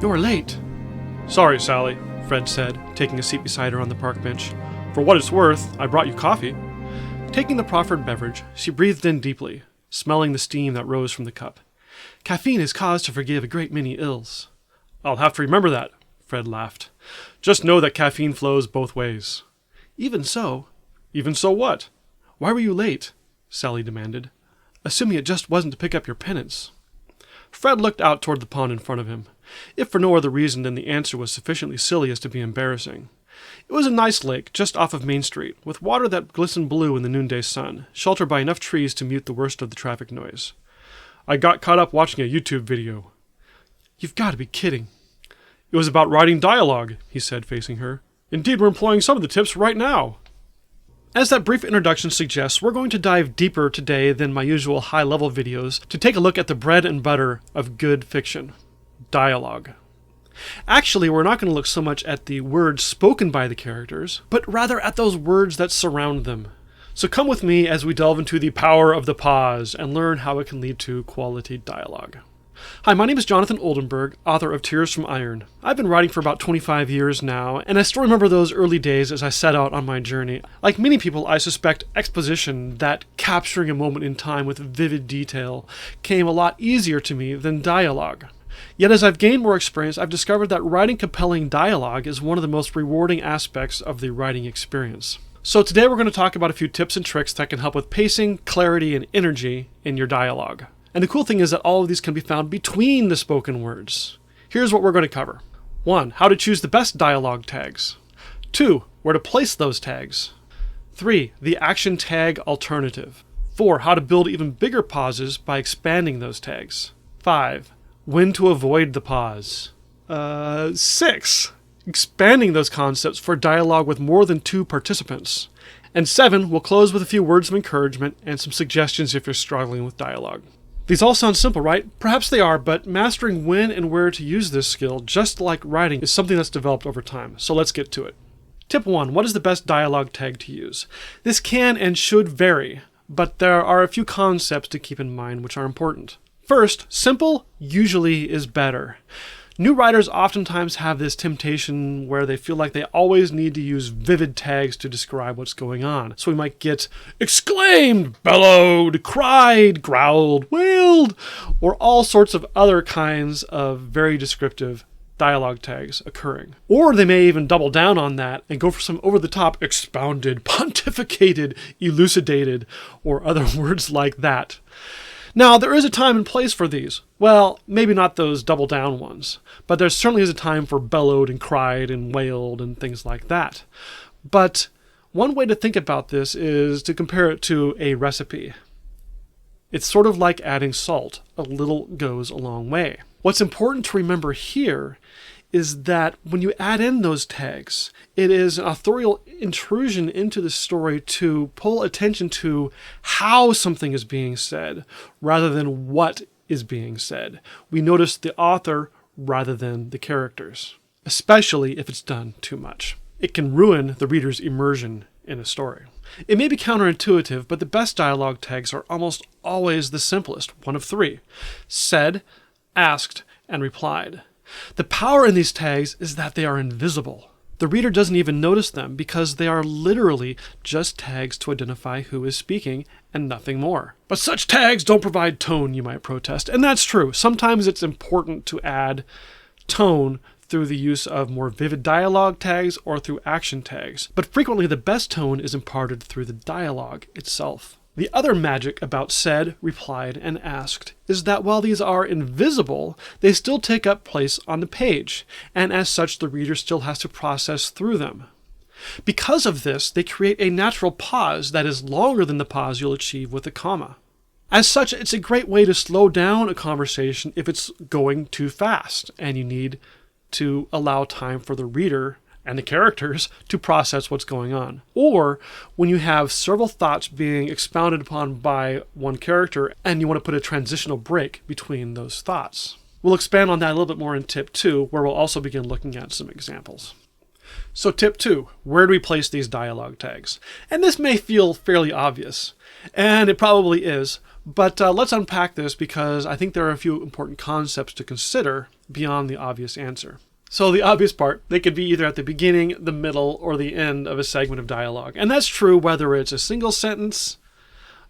You're late. Sorry, Sally, Fred said, taking a seat beside her on the park bench. For what it's worth, I brought you coffee. Taking the proffered beverage, she breathed in deeply, smelling the steam that rose from the cup. Caffeine is cause to forgive a great many ills. I'll have to remember that, Fred laughed. Just know that caffeine flows both ways. Even so. Even so what? Why were you late? Sally demanded. Assuming it just wasn't to pick up your penance. Fred looked out toward the pond in front of him, if for no other reason than the answer was sufficiently silly as to be embarrassing. It was a nice lake just off of Main Street, with water that glistened blue in the noonday sun, sheltered by enough trees to mute the worst of the traffic noise. I got caught up watching a YouTube video. You've got to be kidding. It was about writing dialogue, he said, facing her. Indeed, we're employing some of the tips right now. As that brief introduction suggests, we're going to dive deeper today than my usual high-level videos to take a look at the bread and butter of good fiction, dialogue. Actually, we're not going to look so much at the words spoken by the characters, but rather at those words that surround them. So come with me as we delve into the power of the pause and learn how it can lead to quality dialogue. Hi, my name is Jonathan Oldenburg, author of Tears from Iron. I've been writing for about 25 years now, and I still remember those early days as I set out on my journey. Like many people, I suspect exposition, that capturing a moment in time with vivid detail, came a lot easier to me than dialogue. Yet as I've gained more experience, I've discovered that writing compelling dialogue is one of the most rewarding aspects of the writing experience. So today we're going to talk about a few tips and tricks that can help with pacing, clarity, and energy in your dialogue. And the cool thing is that all of these can be found between the spoken words. Here's what we're going to cover. 1. How to choose the best dialogue tags. 2. Where to place those tags. 3. The action tag alternative. 4. How to build even bigger pauses by expanding those tags. 5. When to avoid the pause. 6. Expanding those concepts for dialogue with more than 2 participants. And 7. We'll close with a few words of encouragement and some suggestions if you're struggling with dialogue. These all sound simple, right? Perhaps they are, but mastering when and where to use this skill, just like writing, is something that's developed over time. So let's get to it. Tip 1. What is the best dialogue tag to use? This can and should vary, but there are a few concepts to keep in mind which are important. First, simple usually is better. New writers oftentimes have this temptation where they feel like they always need to use vivid tags to describe what's going on. So we might get exclaimed, bellowed, cried, growled, wailed, or all sorts of other kinds of very descriptive dialogue tags occurring. Or they may even double down on that and go for some over-the-top expounded, pontificated, elucidated, or other words like that. Now, there is a time and place for these. Well, maybe not those double-down ones, but there certainly is a time for bellowed and cried and wailed and things like that. But one way to think about this is to compare it to a recipe. It's sort of like adding salt. A little goes a long way. What's important to remember here is that when you add in those tags, it is an authorial intrusion into the story to pull attention to how something is being said rather than what is being said. We notice the author rather than the characters, especially if it's done too much. It can ruin the reader's immersion in a story. It may be counterintuitive, but the best dialogue tags are almost always the simplest, one of 3. Said, asked, and replied. The power in these tags is that they are invisible. The reader doesn't even notice them because they are literally just tags to identify who is speaking and nothing more. But such tags don't provide tone, you might protest, and that's true. Sometimes it's important to add tone through the use of more vivid dialogue tags or through action tags, but frequently the best tone is imparted through the dialogue itself. The other magic about said, replied, and asked is that while these are invisible, they still take up place on the page, and as such the reader still has to process through them. Because of this, they create a natural pause that is longer than the pause you'll achieve with a comma. As such, it's a great way to slow down a conversation if it's going too fast, and you need to allow time for the reader and the characters to process what's going on. Or when you have several thoughts being expounded upon by one character and you want to put a transitional break between those thoughts. We'll expand on that a little bit more in tip 2, where we'll also begin looking at some examples. So tip 2, where do we place these dialogue tags? And this may feel fairly obvious, and it probably is, but let's unpack this because I think there are a few important concepts to consider beyond the obvious answer. So the obvious part, they could be either at the beginning, the middle, or the end of a segment of dialogue. And that's true whether it's a single sentence,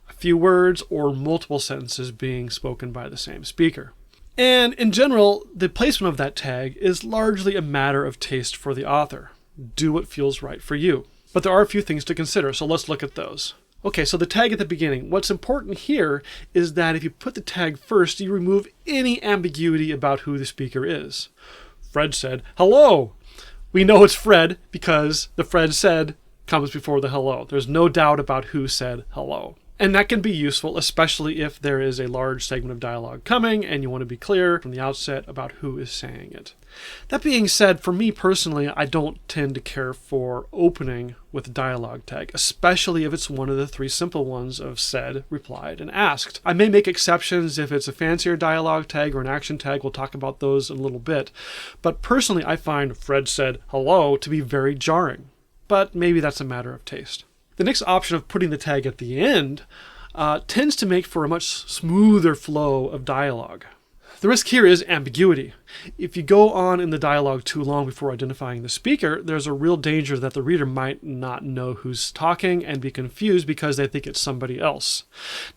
a few words, or multiple sentences being spoken by the same speaker. And in general, the placement of that tag is largely a matter of taste for the author. Do what feels right for you. But there are a few things to consider, so let's look at those. Okay, so the tag at the beginning. What's important here is that if you put the tag first, you remove any ambiguity about who the speaker is. Fred said, hello. We know it's Fred because the Fred said comes before the hello. There's no doubt about who said hello. And that can be useful, especially if there is a large segment of dialogue coming and you want to be clear from the outset about who is saying it. That being said, for me personally, I don't tend to care for opening with a dialogue tag, especially if it's one of the three simple ones of said, replied, and asked. I may make exceptions if it's a fancier dialogue tag or an action tag. We'll talk about those in a little bit. But personally, I find Fred said hello to be very jarring. But maybe that's a matter of taste. The next option of putting the tag at the end tends to make for a much smoother flow of dialogue. The risk here is ambiguity. If you go on in the dialogue too long before identifying the speaker, there's a real danger that the reader might not know who's talking and be confused because they think it's somebody else.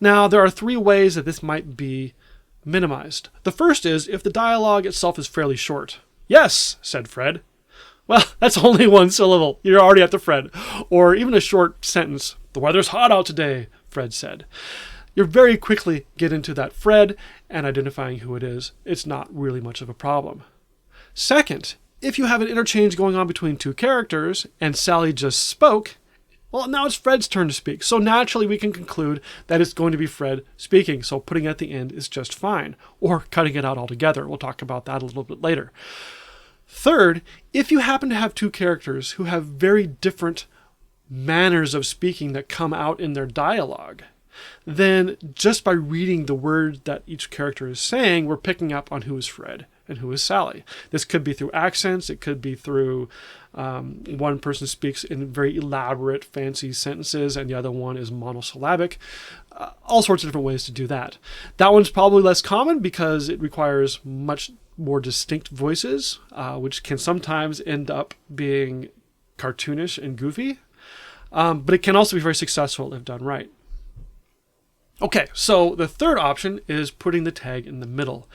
Now, there are three ways that this might be minimized. The first is if the dialogue itself is fairly short. Yes, said Fred. Well, that's only one syllable. You're already at the Fred. Or even a short sentence. The weather's hot out today, Fred said. You're very quickly get into that Fred and identifying who it is. It's not really much of a problem. Second, if you have an interchange going on between two characters and Sally just spoke, well, now it's Fred's turn to speak. So naturally we can conclude that it's going to be Fred speaking. So putting it at the end is just fine. Or cutting it out altogether. We'll talk about that a little bit later. Third, if you happen to have two characters who have very different manners of speaking that come out in their dialogue, then just by reading the word that each character is saying, we're picking up on who is Fred and who is Sally. This could be through accents. It could be through one person speaks in very elaborate, fancy sentences, and the other one is monosyllabic. All sorts of different ways to do that. That one's probably less common because it requires much more distinct voices, which can sometimes end up being cartoonish and goofy. But it can also be very successful if done right. Okay, so the third option is putting the tag in the middle.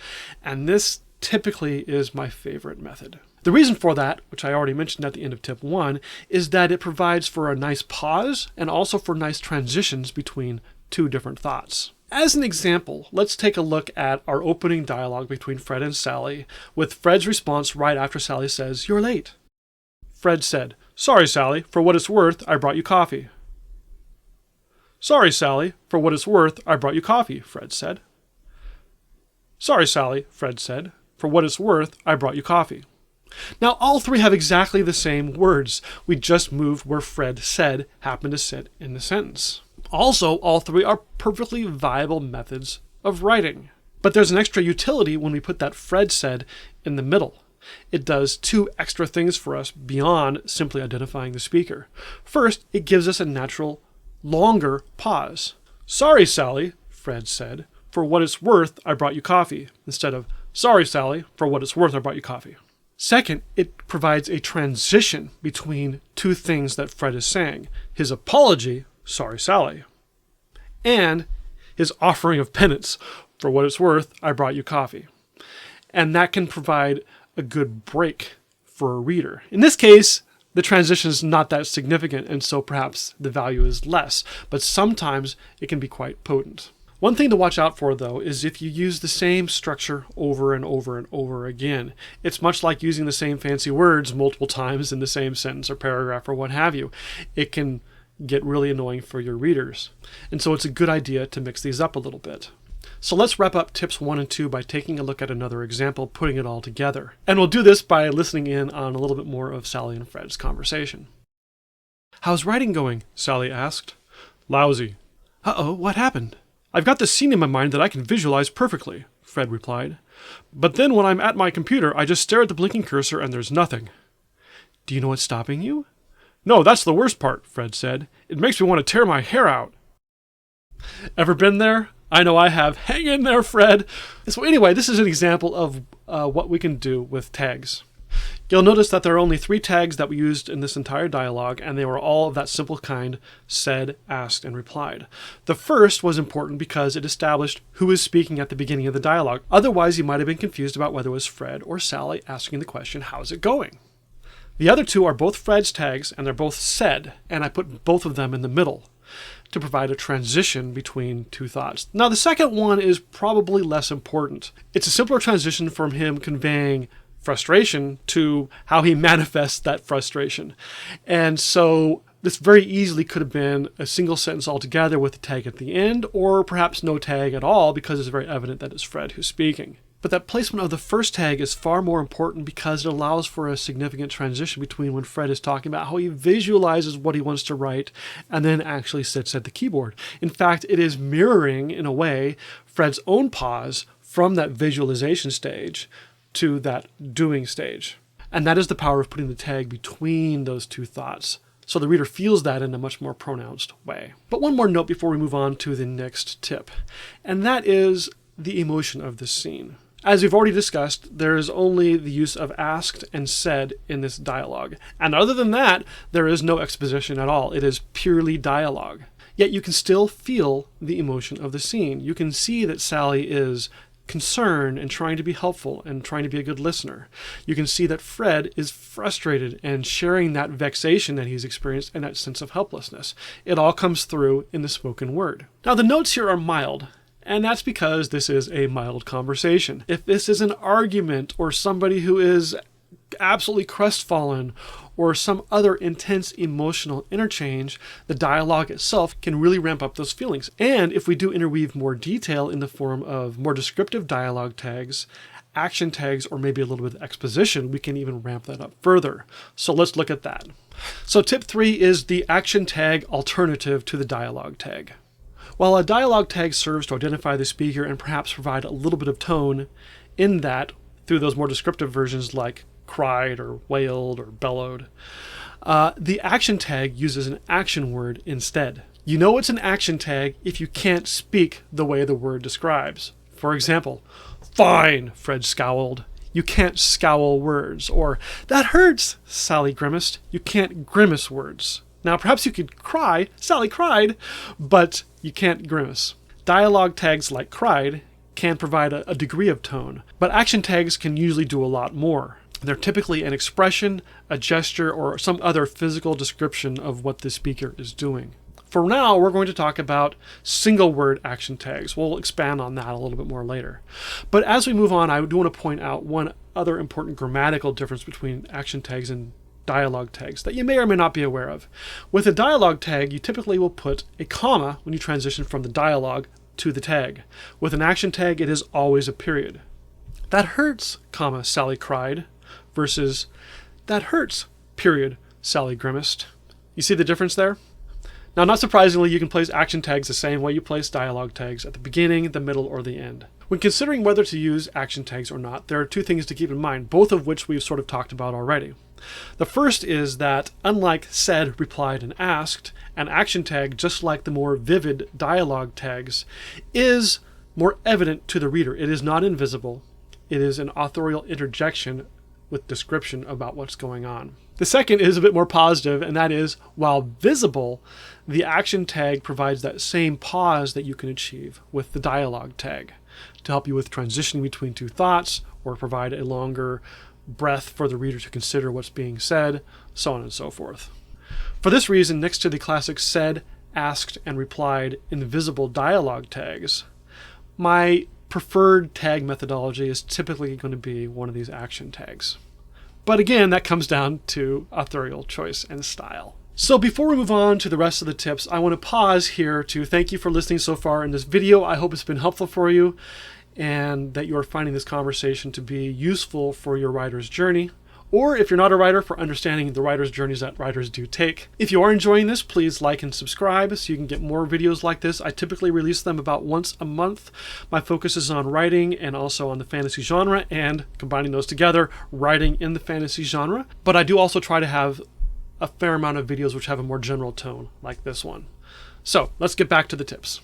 And this typically is my favorite method. The reason for that, which I already mentioned at the end of tip 1, is that it provides for a nice pause and also for nice transitions between two different thoughts. As an example, let's take a look at our opening dialogue between Fred and Sally, with Fred's response right after Sally says, "You're late." Fred said, "Sorry, Sally, for what it's worth, I brought you coffee." "Sorry, Sally, for what it's worth, I brought you coffee," Fred said. "Sorry, Sally," Fred said, "for what it's worth, I brought you coffee." Now, all three have exactly the same words. We just moved where Fred said happened to sit in the sentence. Also, all three are perfectly viable methods of writing. But there's an extra utility when we put that Fred said in the middle. It does two extra things for us beyond simply identifying the speaker. First, it gives us a natural, longer pause. "Sorry, Sally," Fred said, "for what it's worth, I brought you coffee," instead of "Sorry, Sally, for what it's worth, I brought you coffee." Second, it provides a transition between two things that Fred is saying. His apology, "Sorry, Sally," and his offering of penance, "For what it's worth, I brought you coffee." And that can provide a good break for a reader. In this case, the transition is not that significant, and so perhaps the value is less, but sometimes it can be quite potent. One thing to watch out for, though, is if you use the same structure over and over and over again. It's much like using the same fancy words multiple times in the same sentence or paragraph or what have you. It can get really annoying for your readers. And so it's a good idea to mix these up a little bit. So let's wrap up tips 1 and 2 by taking a look at another example, putting it all together. And we'll do this by listening in on a little bit more of Sally and Fred's conversation. "How's writing going?" Sally asked. "Lousy." "Uh-oh, what happened?" "I've got this scene in my mind that I can visualize perfectly," Fred replied. "But then when I'm at my computer, I just stare at the blinking cursor and there's nothing." "Do you know what's stopping you?" "No, that's the worst part," Fred said. "It makes me want to tear my hair out." Ever been there? I know I have. Hang in there, Fred. So anyway, this is an example of what we can do with tags. You'll notice that there are only 3 tags that we used in this entire dialogue, and they were all of that simple kind: said, asked, and replied. The first was important because it established who is speaking at the beginning of the dialogue. Otherwise, you might have been confused about whether it was Fred or Sally asking the question, how's it going? The other 2 are both Fred's tags, and they're both said, and I put both of them in the middle to provide a transition between 2 thoughts. Now, the second one is probably less important. It's a simpler transition from him conveying frustration to how he manifests that frustration. And so this very easily could have been a single sentence altogether with a tag at the end, or perhaps no tag at all because it's very evident that it's Fred who's speaking. But that placement of the first tag is far more important because it allows for a significant transition between when Fred is talking about how he visualizes what he wants to write and then actually sits at the keyboard. In fact, it is mirroring, in a way, Fred's own pause from that visualization stage to that doing stage. And that is the power of putting the tag between those 2 thoughts, so the reader feels that in a much more pronounced way. But one more note before we move on to the next tip, and that is the emotion of this scene. As we've already discussed, there is only the use of asked and said in this dialogue. And other than that, there is no exposition at all. It is purely dialogue. Yet you can still feel the emotion of the scene. You can see that Sally is concerned and trying to be helpful and trying to be a good listener. You can see that Fred is frustrated and sharing that vexation that he's experienced and that sense of helplessness. It all comes through in the spoken word. Now, the notes here are mild, and that's because this is a mild conversation. If this is an argument or somebody who is absolutely crestfallen or some other intense emotional interchange, the dialogue itself can really ramp up those feelings. And if we do interweave more detail in the form of more descriptive dialogue tags, action tags, or maybe a little bit of exposition, we can even ramp that up further. So let's look at that. So tip 3 is the action tag alternative to the dialogue tag. While a dialogue tag serves to identify the speaker and perhaps provide a little bit of tone in that through those more descriptive versions like cried or wailed or bellowed, the action tag uses an action word instead. You know it's an action tag if you can't speak the way the word describes. For example, fine, Fred scowled. You can't scowl words. Or, that hurts, Sally grimaced. You can't grimace words. Now, perhaps you could cry, Sally cried, but you can't grimace. Dialogue tags like cried can provide a degree of tone, but action tags can usually do a lot more. They're typically an expression, a gesture, or some other physical description of what the speaker is doing. For now, we're going to talk about single word action tags. We'll expand on that a little bit more later. But as we move on, I do want to point out one other important grammatical difference between action tags and dialogue tags that you may or may not be aware of. With a dialogue tag, you typically will put a comma when you transition from the dialogue to the tag. With an action tag, it is always a period. That hurts, comma, Sally cried, versus that hurts, period, Sally grimaced. You see the difference there? Now, not surprisingly, you can place action tags the same way you place dialogue tags at the beginning, the middle, or the end. When considering whether to use action tags or not, there are 2 things to keep in mind, both of which we've sort of talked about already. The first is that, unlike said, replied, and asked, an action tag, just like the more vivid dialogue tags, is more evident to the reader. It is not invisible. It is an authorial interjection with description about what's going on. The second is a bit more positive, and that is, while visible, the action tag provides that same pause that you can achieve with the dialogue tag to help you with transitioning between 2 thoughts or provide a longer breath for the reader to consider what's being said, so on and so forth. For this reason, next to the classic said, asked, and replied invisible dialogue tags, my preferred tag methodology is typically going to be one of these action tags. But again, that comes down to authorial choice and style. So before we move on to the rest of the tips, I want to pause here to thank you for listening so far in this video. I hope it's been helpful for you and that you are finding this conversation to be useful for your writer's journey. Or if you're not a writer, for understanding the writer's journeys that writers do take. If you are enjoying this, please like and subscribe so you can get more videos like this. I typically release them about once a month. My focus is on writing and also on the fantasy genre, and combining those together, writing in the fantasy genre. But I do also try to have a fair amount of videos which have a more general tone, like this one. So let's get back to the tips.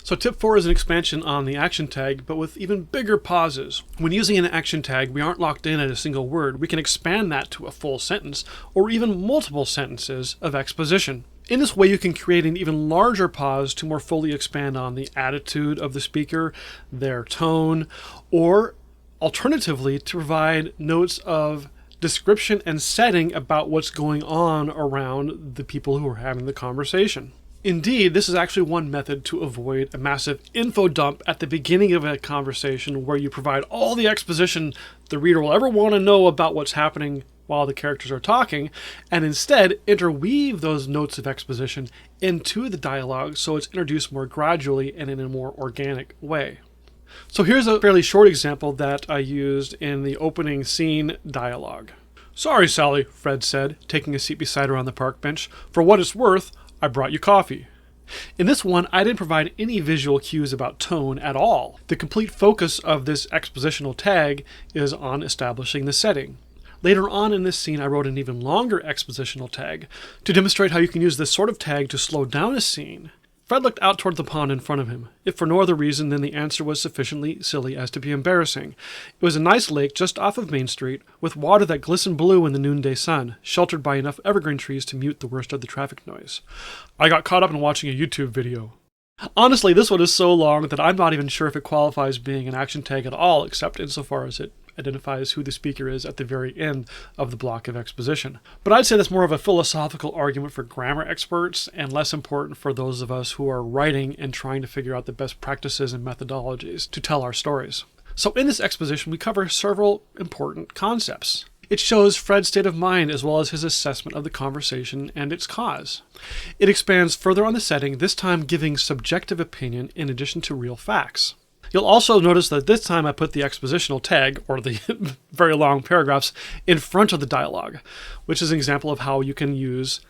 So tip 4 is an expansion on the action tag, but with even bigger pauses. When using an action tag, we aren't locked in at a single word. We can expand that to a full sentence, or even multiple sentences of exposition. In this way, you can create an even larger pause to more fully expand on the attitude of the speaker, their tone, or alternatively, to provide notes of description and setting about what's going on around the people who are having the conversation. Indeed, this is actually one method to avoid a massive info dump at the beginning of a conversation where you provide all the exposition the reader will ever want to know about what's happening while the characters are talking, and instead interweave those notes of exposition into the dialogue so it's introduced more gradually and in a more organic way. So here's a fairly short example that I used in the opening scene dialogue. "Sorry, Sally," Fred said, taking a seat beside her on the park bench. "For what it's worth, I brought you coffee." In this one, I didn't provide any visual cues about tone at all. The complete focus of this expositional tag is on establishing the setting. Later on in this scene, I wrote an even longer expositional tag to demonstrate how you can use this sort of tag to slow down a scene. Fred looked out toward the pond in front of him, if for no other reason than the answer was sufficiently silly as to be embarrassing. It was a nice lake just off of Main Street, with water that glistened blue in the noonday sun, sheltered by enough evergreen trees to mute the worst of the traffic noise. I got caught up in watching a YouTube video. Honestly, this one is so long that I'm not even sure if it qualifies being an action tag at all, except insofar as it identifies who the speaker is at the very end of the block of exposition. But I'd say that's more of a philosophical argument for grammar experts and less important for those of us who are writing and trying to figure out the best practices and methodologies to tell our stories. So in this exposition, we cover several important concepts. It shows Fred's state of mind as well as his assessment of the conversation and its cause. It expands further on the setting, this time giving subjective opinion in addition to real facts. You'll also notice that this time I put the expositional tag, or the very long paragraphs, in front of the dialogue, which is an example of how you can use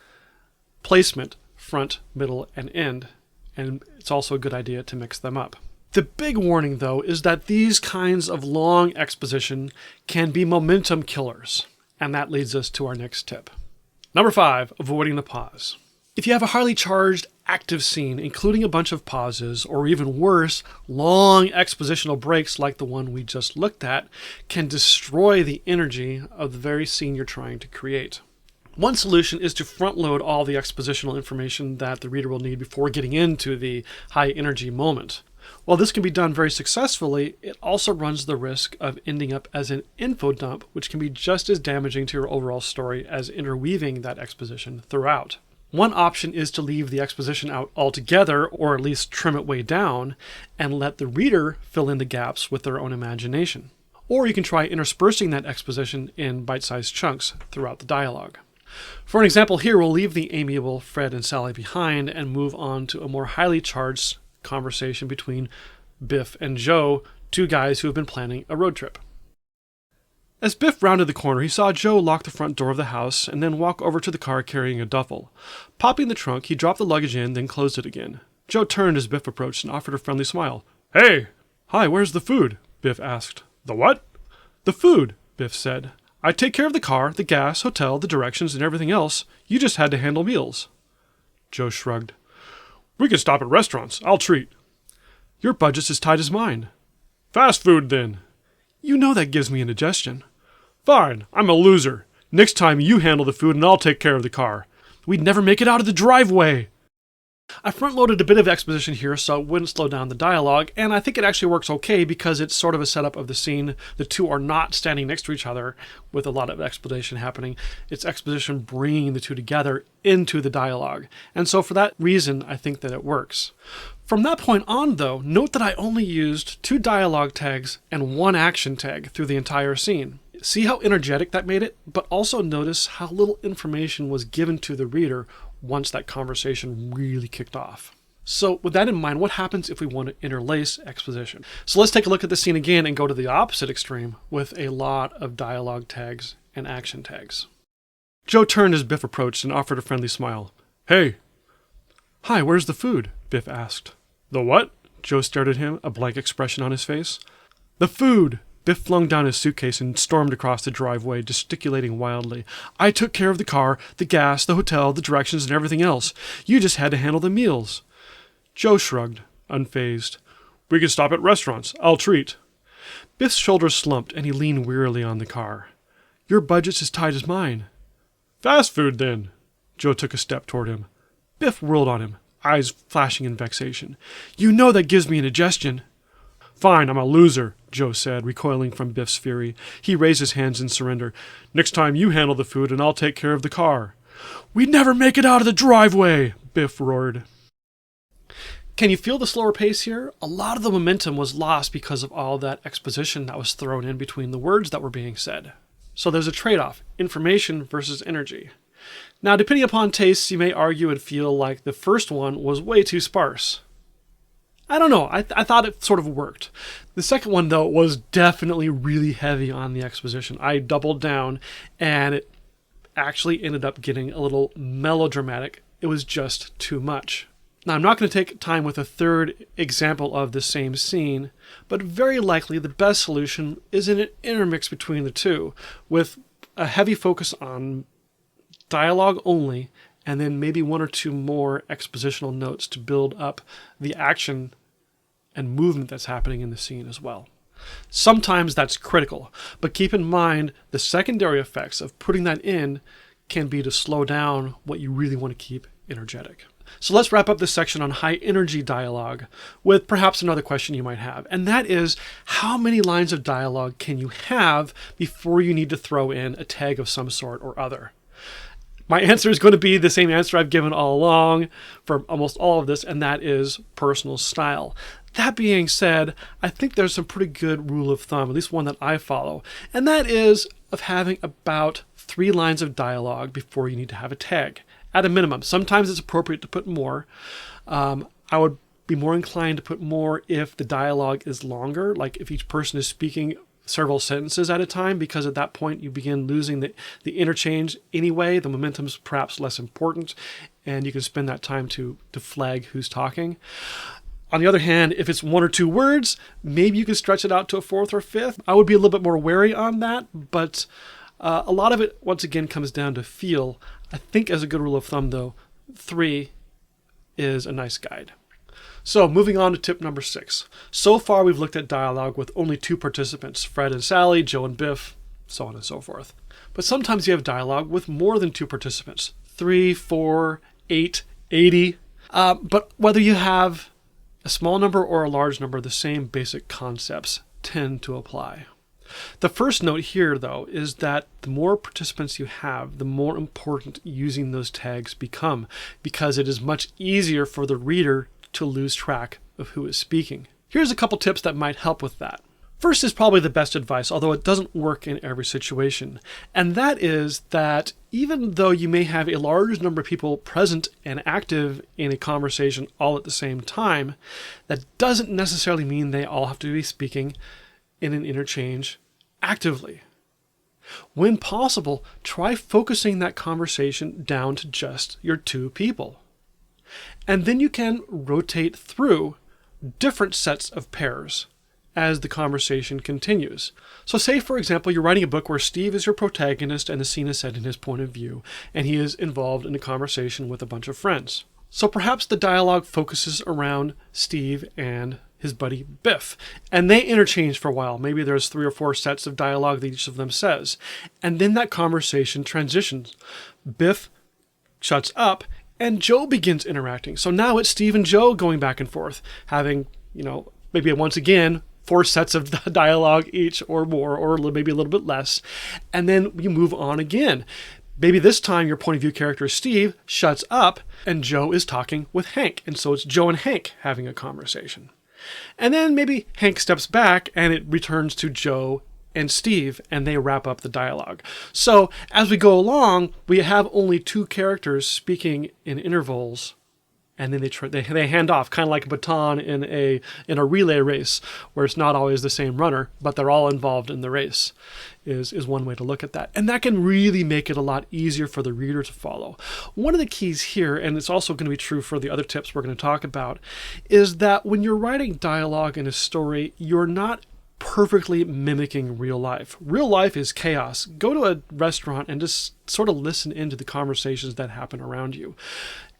placement, front, middle, and end, and it's also a good idea to mix them up. The big warning, though, is that these kinds of long exposition can be momentum killers, and that leads us to our next tip. Number 5, avoiding the pause. If you have a highly charged, active scene, including a bunch of pauses, or even worse, long expositional breaks like the one we just looked at, can destroy the energy of the very scene you're trying to create. One solution is to front-load all the expositional information that the reader will need before getting into the high-energy moment. While this can be done very successfully, it also runs the risk of ending up as an info dump, which can be just as damaging to your overall story as interweaving that exposition throughout. One option is to leave the exposition out altogether, or at least trim it way down, and let the reader fill in the gaps with their own imagination. Or you can try interspersing that exposition in bite-sized chunks throughout the dialogue. For an example here, we'll leave the amiable Fred and Sally behind and move on to a more highly charged conversation between Biff and Joe, two guys who have been planning a road trip. As Biff rounded the corner, he saw Joe lock the front door of the house and then walk over to the car carrying a duffel. Popping the trunk, he dropped the luggage in, then closed it again. Joe turned as Biff approached and offered a friendly smile. "Hey!" "Hi, where's the food?" Biff asked. "The what?" "The food," Biff said. "I take care of the car, the gas, hotel, the directions, and everything else. You just had to handle meals." Joe shrugged. "We can stop at restaurants. I'll treat." "Your budget's as tight as mine." "Fast food, then." "You know that gives me indigestion." "Fine, I'm a loser. Next time you handle the food and I'll take care of the car." "We'd never make it out of the driveway." I front-loaded a bit of exposition here so it wouldn't slow down the dialogue, and I think it actually works okay because it's sort of a setup of the scene. The two are not standing next to each other with a lot of exposition happening. It's exposition bringing the two together into the dialogue. And so for that reason, I think that it works. From that point on, though, note that I only used 2 dialogue tags and 1 action tag through the entire scene. See how energetic that made it, but also notice how little information was given to the reader once that conversation really kicked off. So with that in mind, what happens if we want to interlace exposition? So let's take a look at the scene again and go to the opposite extreme with a lot of dialogue tags and action tags. Joe turned as Biff approached and offered a friendly smile. "Hey!" "Hi, where's the food?" Biff asked. "The what?" Joe stared at him, a blank expression on his face. "The food!" Biff flung down his suitcase and stormed across the driveway, gesticulating wildly. "I took care of the car, the gas, the hotel, the directions, and everything else. You just had to handle the meals." Joe shrugged. unfazed. "We can stop at restaurants. I'll treat." Biff's shoulders slumped and he leaned wearily on the car. "Your budget's as tight as mine." "Fast food, then." Joe took a step toward him. Biff whirled on him, eyes flashing in vexation. "You know that gives me indigestion." "Fine, I'm a loser," Joe said, recoiling from Biff's fury. He raised his hands in surrender. "Next time you handle the food and I'll take care of the car." "We'd never make it out of the driveway," Biff roared. Can you feel the slower pace here? A lot of the momentum was lost because of all that exposition that was thrown in between the words that were being said. So there's a trade-off, information versus energy. Now, depending upon tastes, you may argue and feel like the first one was way too sparse. I don't know, I thought it sort of worked. The second one, though, was definitely really heavy on the exposition. I doubled down, and it actually ended up getting a little melodramatic. It was just too much. Now, I'm not going to take time with a third example of the same scene, but very likely the best solution is in an intermix between the two, with a heavy focus on dialogue only, and then maybe one or two more expositional notes to build up the action and movement that's happening in the scene as well. Sometimes that's critical, but keep in mind the secondary effects of putting that in can be to slow down what you really want to keep energetic. So let's wrap up this section on high energy dialogue with perhaps another question you might have, and that is, how many lines of dialogue can you have before you need to throw in a tag of some sort or other? My answer is going to be the same answer I've given all along for almost all of this, and that is personal style. That being said, I think there's some pretty good rule of thumb, at least one that I follow, and that is of having about 3 lines of dialogue before you need to have a tag, at a minimum. Sometimes it's appropriate to put more. I would be more inclined to put more if the dialogue is longer, like if each person is speaking several sentences at a time, because at that point you begin losing the interchange anyway. The momentum's perhaps less important, and you can spend that time to flag who's talking. On the other hand, if it's 1 or 2 words, maybe you can stretch it out to a 4th or 5th. I would be a little bit more wary on that, but a lot of it, once again, comes down to feel. I think as a good rule of thumb, though, 3 is a nice guide. So moving on to tip number 6. So far we've looked at dialogue with only 2 participants, Fred and Sally, Joe and Biff, so on and so forth. But sometimes you have dialogue with more than 2 participants, 3, 4, 8, 80. But whether you have a small number or a large number, the same basic concepts tend to apply. The first note here, though, is that the more participants you have, the more important using those tags become, because it is much easier for the reader to lose track of who is speaking. Here's a couple tips that might help with that. First is probably the best advice, although it doesn't work in every situation, and that is that even though you may have a large number of people present and active in a conversation all at the same time, that doesn't necessarily mean they all have to be speaking in an interchange actively. When possible, try focusing that conversation down to just your 2 people. And then you can rotate through different sets of pairs as the conversation continues. So say, for example, you're writing a book where Steve is your protagonist and the scene is set in his point of view, and he is involved in a conversation with a bunch of friends. So perhaps the dialogue focuses around Steve and his buddy Biff, and they interchange for a while. Maybe there's 3 or 4 sets of dialogue that each of them says, and then that conversation transitions. Biff shuts up, and Joe begins interacting. So now it's Steve and Joe going back and forth, having, maybe once again, 4 sets of dialogue each or more, or maybe a little bit less. And then you move on again. Maybe this time your point of view character, Steve, shuts up and Joe is talking with Hank. And so it's Joe and Hank having a conversation. And then maybe Hank steps back and it returns to Joe and Steve, and they wrap up the dialogue. So as we go along, we have only 2 characters speaking in intervals, and then they hand off, kind of like a baton in a relay race, where it's not always the same runner, but they're all involved in the race, is one way to look at that. And that can really make it a lot easier for the reader to follow. One of the keys here, and it's also going to be true for the other tips we're going to talk about, is that when you're writing dialogue in a story, you're not perfectly mimicking real life. Real life is chaos. Go to a restaurant and just sort of listen into the conversations that happen around you.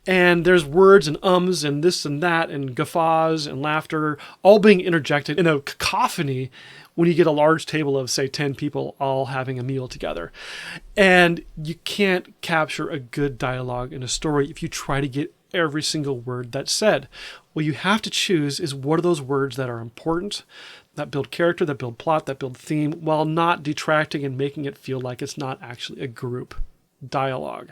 And there's words and ums and this and that and guffaws and laughter all being interjected in a cacophony when you get a large table of, say, 10 people all having a meal together. And you can't capture a good dialogue in a story if you try to get every single word that's said. What you have to choose is what are those words that are important, that build character, that build plot, that build theme, while not detracting and making it feel like it's not actually a group dialogue.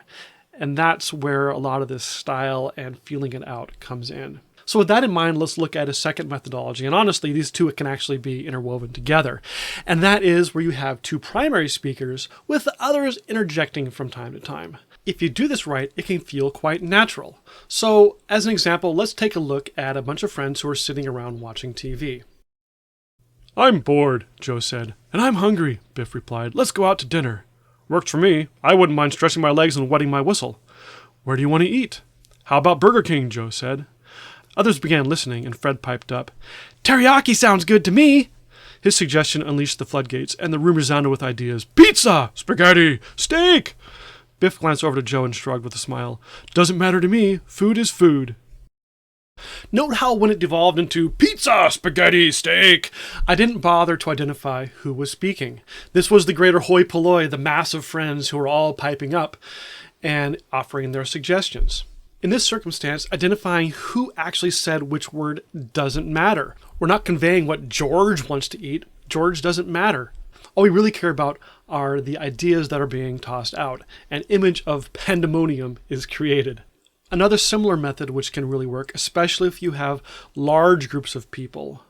And that's where a lot of this style and feeling it out comes in. So with that in mind, let's look at a second methodology. And honestly, these two can actually be interwoven together. And that is where you have two primary speakers with others interjecting from time to time. If you do this right, it can feel quite natural. So as an example, let's take a look at a bunch of friends who are sitting around watching TV. "I'm bored," Joe said. "And I'm hungry," Biff replied. "Let's go out to dinner." "Works for me. I wouldn't mind stretching my legs and wetting my whistle." "Where do you want to eat?" "How about Burger King?" Joe said. Others began listening, and Fred piped up, "Teriyaki sounds good to me." His suggestion unleashed the floodgates, and the room resounded with ideas. "Pizza! Spaghetti! Steak!" Biff glanced over to Joe and shrugged with a smile. "Doesn't matter to me. Food is food." Note how when it devolved into pizza, spaghetti, steak, I didn't bother to identify who was speaking. This was the greater hoi polloi, the mass of friends who were all piping up and offering their suggestions. In this circumstance, identifying who actually said which word doesn't matter. We're not conveying what George wants to eat. George doesn't matter. All we really care about are the ideas that are being tossed out. An image of pandemonium is created. Another similar method which can really work, especially if you have large groups of people,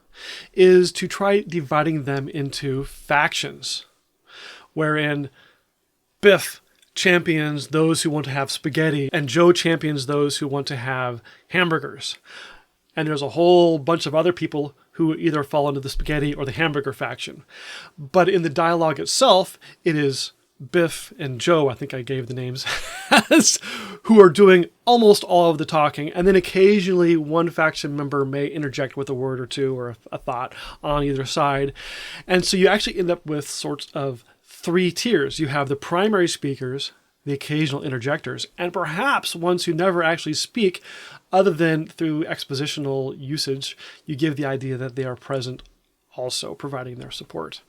is to try dividing them into factions, wherein Biff champions those who want to have spaghetti and Joe champions those who want to have hamburgers. And there's a whole bunch of other people who either fall into the spaghetti or the hamburger faction. But in the dialogue itself, it is Biff and Joe, I think I gave the names, who are doing almost all of the talking, and then occasionally one faction member may interject with a word or two or a thought on either side. And so you actually end up with sorts of three tiers. You have the primary speakers, the occasional interjectors, and perhaps ones who never actually speak other than through expositional usage. You give the idea that they are present also, providing their support.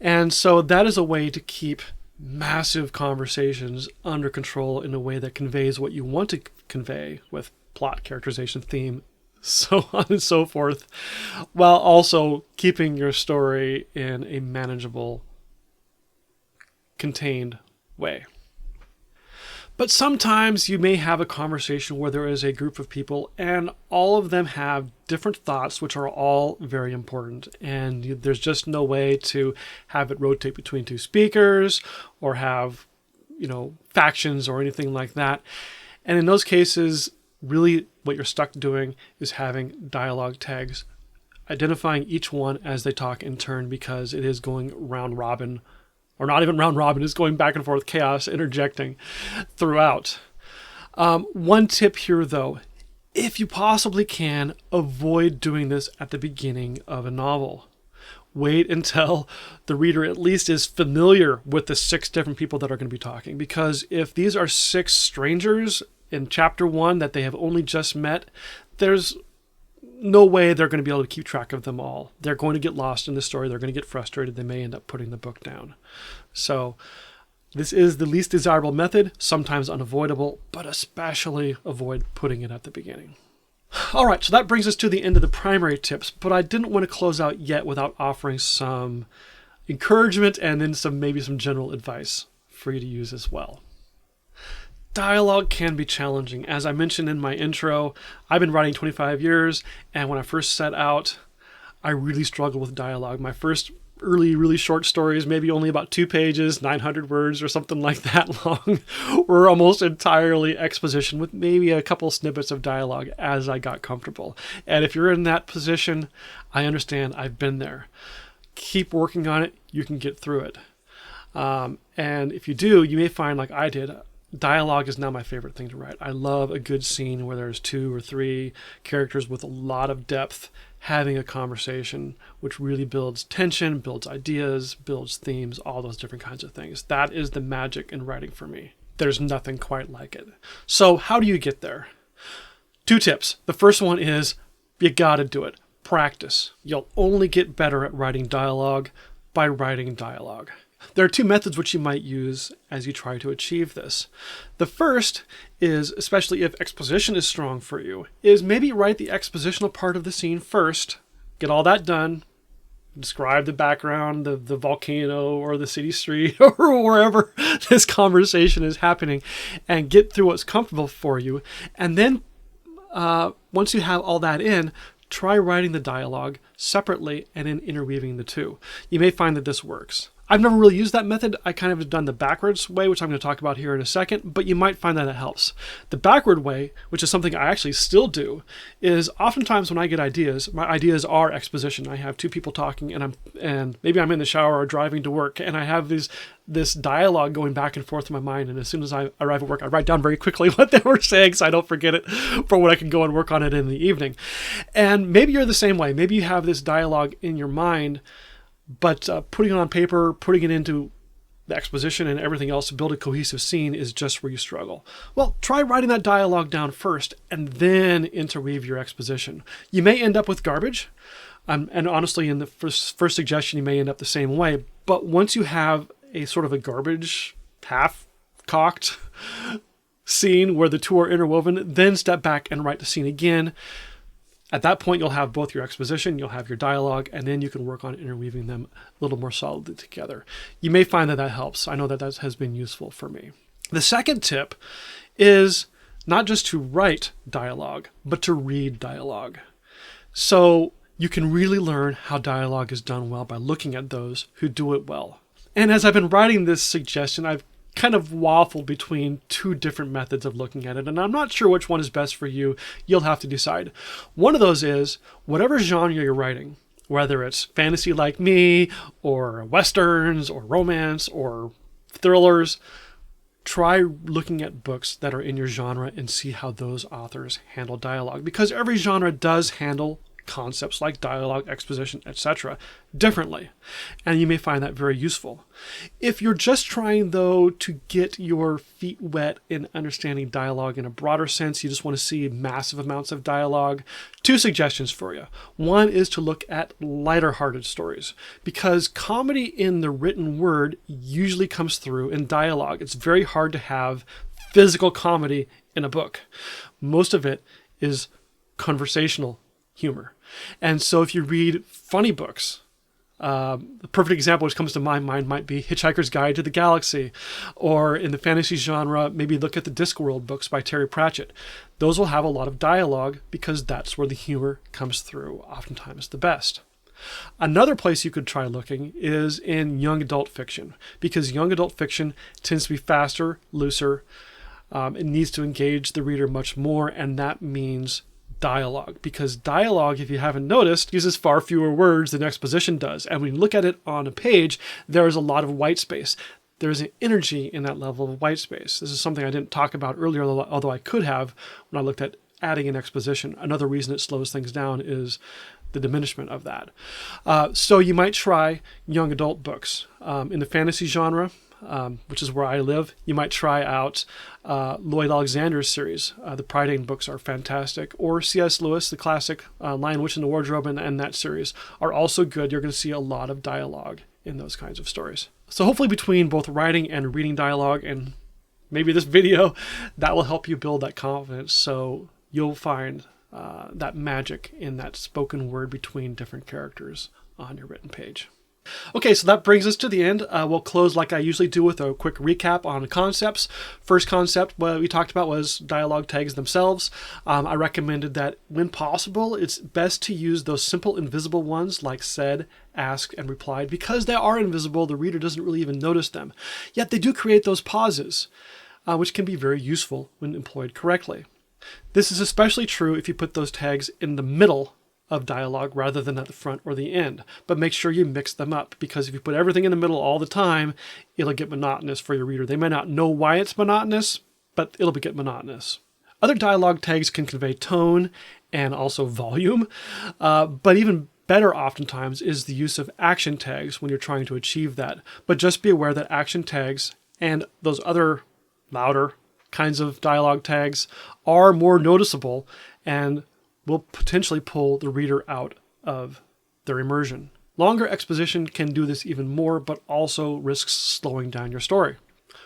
And so that is a way to keep massive conversations under control in a way that conveys what you want to convey with plot, characterization, theme, so on and so forth, while also keeping your story in a manageable, contained way. But sometimes you may have a conversation where there is a group of people and all of them have different thoughts, which are all very important. And there's just no way to have it rotate between two speakers or have, factions or anything like that. And in those cases, really what you're stuck doing is having dialogue tags, identifying each one as they talk in turn, because it is going round robin. Or not even round robin, is going back and forth, chaos, interjecting throughout. One tip here, though, if you possibly can, avoid doing this at the beginning of a novel. Wait until the reader at least is familiar with the 6 different people that are going to be talking. Because if these are 6 strangers in chapter 1 that they have only just met, there's no way they're going to be able to keep track of them all. They're going to get lost in the story. They're going to get frustrated. They may end up putting the book down. So this is the least desirable method, sometimes unavoidable, but especially avoid putting it at the beginning. All right, so that brings us to the end of the primary tips, but I didn't want to close out yet without offering some encouragement and then maybe some general advice for you to use as well. Dialogue can be challenging. As I mentioned in my intro, I've been writing 25 years, and when I first set out, I really struggled with dialogue. My first early, really short stories, maybe only about 2 pages, 900 words or something like that long, were almost entirely exposition with maybe a couple snippets of dialogue as I got comfortable. And if you're in that position, I understand. I've been there. Keep working on it. You can get through it. And if you do, you may find, like I did, dialogue is now my favorite thing to write. I love a good scene where there's 2 or 3 characters with a lot of depth having a conversation, which really builds tension, builds ideas, builds themes, all those different kinds of things. That is the magic in writing for me. There's nothing quite like it. So how do you get there? 2 tips. The first one is you gotta do it. Practice. You'll only get better at writing dialogue by writing dialogue. There are 2 methods which you might use as you try to achieve this. The first is, especially if exposition is strong for you, is maybe write the expositional part of the scene first, get all that done, describe the background, the volcano or the city street or wherever this conversation is happening, and get through what's comfortable for you. And then once you have all that in, try writing the dialogue separately and then interweaving the 2. You may find that this works. I've never really used that method. I kind of have done the backwards way, which I'm going to talk about here in a second, but you might find that it helps. The backward way, which is something I actually still do, is oftentimes when I get ideas, my ideas are exposition. I have 2 people talking and maybe I'm in the shower or driving to work, and I have this dialogue going back and forth in my mind, and as soon as I arrive at work, I write down very quickly what they were saying so I don't forget it for when I can go and work on it in the evening. And maybe you're the same way. Maybe you have this dialogue in your mind, but putting it on paper, putting it into the exposition and everything else to build a cohesive scene is just where you struggle. Well, try writing that dialogue down first and then interweave your exposition. You may end up with garbage, and honestly, in the first suggestion, you may end up the same way. But once you have a sort of a garbage, half-cocked scene where the 2 are interwoven, then step back and write the scene again. At that point, you'll have both your exposition, you'll have your dialogue, and then you can work on interweaving them a little more solidly together. You may find that helps. I know that has been useful for me. The second tip is not just to write dialogue, but to read dialogue. So you can really learn how dialogue is done well by looking at those who do it well. And as I've been writing this suggestion, I've kind of waffled between 2 different methods of looking at it, and I'm not sure which one is best for you. You'll have to decide. One of those is whatever genre you're writing, whether it's fantasy like me, or westerns, or romance, or thrillers, try looking at books that are in your genre and see how those authors handle dialogue, because every genre does handle concepts like dialogue, exposition, etc. differently, and you may find that very useful. If you're just trying, though, to get your feet wet in understanding dialogue in a broader sense, you just want to see massive amounts of dialogue, 2 suggestions for you. One is to look at lighter-hearted stories, because comedy in the written word usually comes through in dialogue. It's very hard to have physical comedy in a book. Most of it is conversational humor. And so if you read funny books, the perfect example which comes to my mind might be Hitchhiker's Guide to the Galaxy, or in the fantasy genre, maybe look at the Discworld books by Terry Pratchett. Those will have a lot of dialogue because that's where the humor comes through, oftentimes the best. Another place you could try looking is in young adult fiction, because young adult fiction tends to be faster, looser. It needs to engage the reader much more, and that means dialogue, because dialogue, if you haven't noticed, uses far fewer words than exposition does. And when you look at it on a page, there is a lot of white space. There's an energy in that level of white space. This is something I didn't talk about earlier, although I could have when I looked at adding an exposition. Another reason it slows things down is the diminishment of that. So you might try young adult books. In the fantasy genre, which is where I live, you might try out Lloyd Alexander's series. The Prydain books are fantastic. Or C.S. Lewis, the classic Lion, Witch, and the Wardrobe, and that series are also good. You're going to see a lot of dialogue in those kinds of stories. So hopefully between both writing and reading dialogue, and maybe this video, that will help you build that confidence, so you'll find that magic in that spoken word between different characters on your written page. Okay, so that brings us to the end. We'll close like I usually do with a quick recap on concepts. First concept what we talked about was dialogue tags themselves. I recommended that when possible, it's best to use those simple invisible ones like said, asked, and replied. Because they are invisible, the reader doesn't really even notice them. Yet they do create those pauses, which can be very useful when employed correctly. This is especially true if you put those tags in the middle of dialogue rather than at the front or the end. But make sure you mix them up, because if you put everything in the middle all the time, it'll get monotonous for your reader. They may not know why it's monotonous, but it'll get monotonous. Other dialogue tags can convey tone and also volume, but even better oftentimes is the use of action tags when you're trying to achieve that. But just be aware that action tags and those other louder kinds of dialogue tags are more noticeable and will potentially pull the reader out of their immersion. Longer exposition can do this even more, but also risks slowing down your story.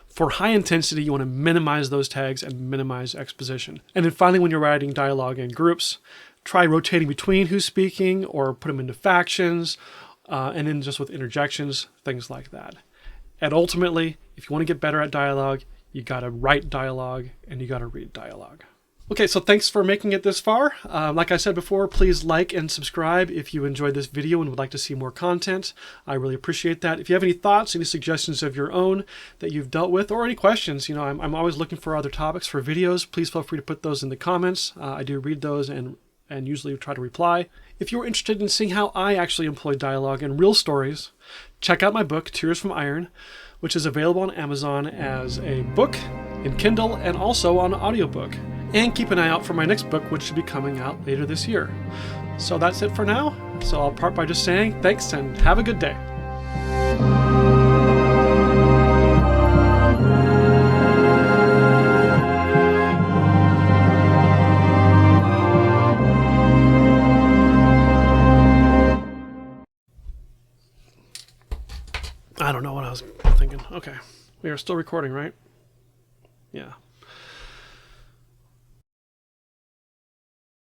For high intensity, you want to minimize those tags and minimize exposition. And then finally, when you're writing dialogue in groups, try rotating between who's speaking or put them into factions, and then just with interjections, things like that. And ultimately, if you want to get better at dialogue, you got to write dialogue and you got to read dialogue. Okay, so thanks for making it this far. Like I said before, please like and subscribe if you enjoyed this video and would like to see more content. I really appreciate that. If you have any thoughts, any suggestions of your own that you've dealt with, or any questions, I'm always looking for other topics for videos. Please feel free to put those in the comments. I do read those and usually try to reply. If you're interested in seeing how I actually employ dialogue in real stories, check out my book, Tears from Iron, which is available on Amazon as a book, in Kindle, and also on audiobook. And keep an eye out for my next book, which should be coming out later this year. So that's it for now. So I'll part by just saying thanks and have a good day. I don't know what I was thinking. Okay. We are still recording, right? Yeah.